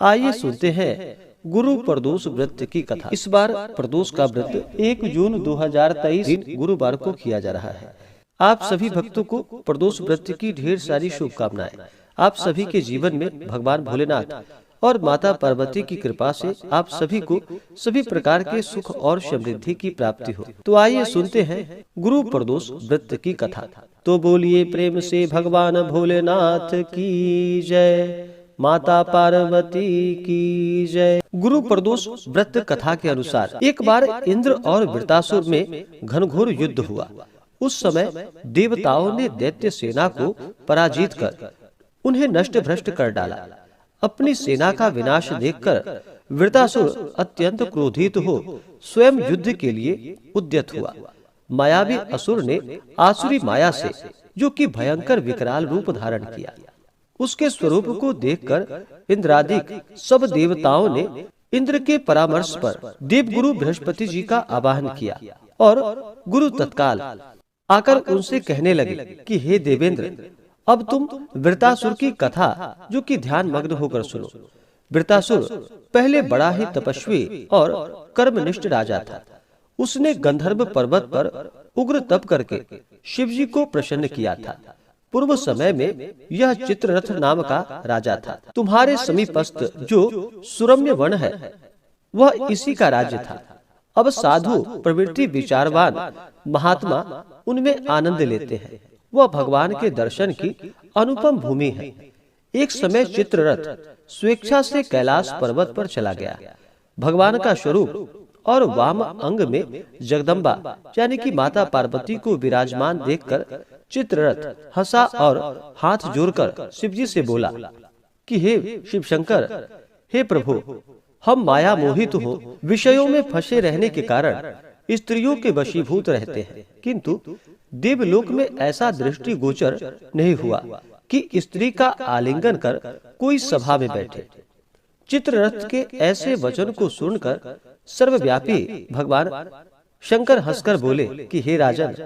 आइए सुनते हैं गुरु प्रदोष व्रत की कथा। इस बार प्रदोष का व्रत 1 जून 2023 दिन गुरुवार को किया जा रहा है। आप सभी भक्तों को प्रदोष व्रत की ढेर सारी शुभकामनाएं। आप सभी के जीवन में भगवान भोलेनाथ और माता पार्वती की कृपा से आप सभी को सभी प्रकार के सुख और समृद्धि की प्राप्ति हो। तो आइए सुनते हैं गुरु प्रदोष व्रत की कथा। तो बोलिए प्रेम से भगवान भोलेनाथ की जय, माता पार्वती की जय। गुरु प्रदोष व्रत कथा के अनुसार एक बार इंद्र और वृत्तासुर में घनघोर युद्ध हुआ। उस समय देवताओं ने दैत्य सेना को पराजित कर उन्हें नष्ट भ्रष्ट कर डाला। अपनी सेना का विनाश देखकर वृत्तासुर अत्यंत क्रोधित हो स्वयं युद्ध के लिए उद्यत हुआ। मायावी असुर ने आसुरी माया से, जो कि भयंकर विकराल रूप धारण किया, उसके स्वरूप को देखकर इंद्रादिक सब देवताओं ने इंद्र के परामर्श पर देवगुरु बृहस्पति जी का आवाहन किया और गुरु तत्काल आकर उनसे कहने लगे कि हे देवेंद्र, अब तुम वृत्तासुर की कथा जो कि ध्यान मग्न होकर सुनो। वृत्तासुर पहले बड़ा ही तपस्वी और कर्मनिष्ठ राजा था। उसने गंधर्व पर्वत पर उग्र तप करके शिव जी को प्रसन्न किया था। पूर्व समय में यह चित्ररथ नाम का राजा था। तुम्हारे समीपस्थ जो सुरम्य वन है वह इसी का राज्य था। अब साधु प्रवृत्ति विचारवान महात्मा उनमें आनंद लेते हैं। वह भगवान के दर्शन की अनुपम भूमि है। एक समय चित्ररथ स्वेच्छा से कैलाश पर्वत पर चला गया। भगवान का स्वरूप और वाम अंग में जगदम्बा यानी कि माता पार्वती को विराजमान देखकर चित्ररथ हंसा और हाथ जोड़कर शिवजी से बोला कि हे शिव शंकर, हे प्रभु, हम माया मोहित हो विषयों में फंसे रहने के कारण स्त्रियों के वशीभूत रहते हैं, किंतु देवलोक में ऐसा दृष्टि गोचर नहीं हुआ कि स्त्री का आलिंगन कर कोई सभा में बैठे। चित्ररथ के ऐसे वचन को सुनकर सर्वव्यापी भगवान शंकर हंसकर बोले कि हे राजन,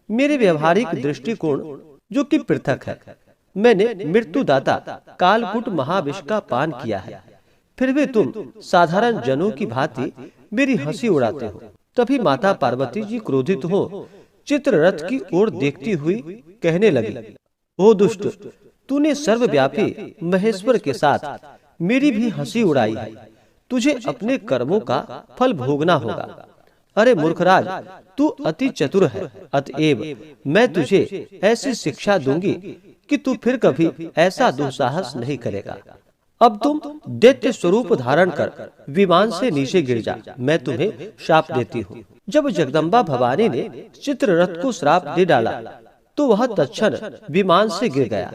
मेरे व्यवहारिक दृष्टिकोण जो कि पृथक है। मैंने मृत्युदाता कालकूट महाविष का पान किया है, फिर भी तुम साधारण जनों की भांति मेरी हंसी उड़ाते हो। तभी माता पार्वती जी क्रोधित हो चित्ररथ की ओर देखती हुई कहने लगी, ओ दुष्ट, तूने सर्वव्यापी महेश्वर के साथ मेरी भी हंसी उड़ाई है। तुझे अपने कर्मों का फल भोगना होगा। अरे मूर्खराज, तू अति चतुर है, अतएव मैं तुझे ऐसी शिक्षा दूंगी कि तू फिर कभी ऐसा दुस्साहस नहीं करेगा। अब तुम दैत्य स्वरूप धारण कर विमान से नीचे गिर जा, मैं तुम्हें श्राप देती हूँ। जब जगदम्बा भवानी ने चित्ररथ को श्राप दे डाला तो वह तत्क्षण विमान से गिर गया,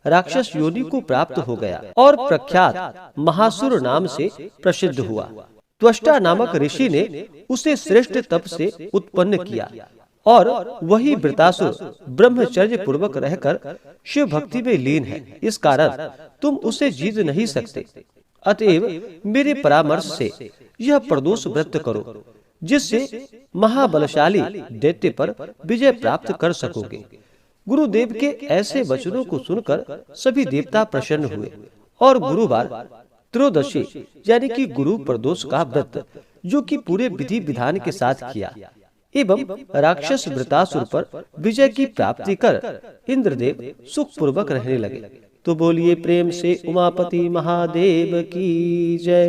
राक्षस योनि को प्राप्त हो गया और प्रख्यात महासुर नाम से प्रसिद्ध हुआ। त्वष्टा नामक ऋषि ने उसे श्रेष्ठ तप से उत्पन्न किया और वही वृत्तासुर ब्रह्मचर्य पूर्वक रहकर शिव भक्ति में लीन है। इस कारण तुम उसे जीत नहीं सकते। अतएव मेरे परामर्श से यह प्रदोष व्रत करो, जिससे महाबलशाली दैत्य पर विजय प्राप्त कर सकोगे। गुरुदेव के ऐसे वचनों को सुनकर सभी देवता प्रसन्न हुए और गुरुवार त्रयोदशी यानी कि गुरु प्रदोष का व्रत जो कि पूरे विधि विधान के साथ किया एवं राक्षस वृत्तासुर पर विजय की प्राप्ति कर इंद्रदेव सुख पूर्वक रहने लगे। तो बोलिए प्रेम से उमापति महादेव की जय।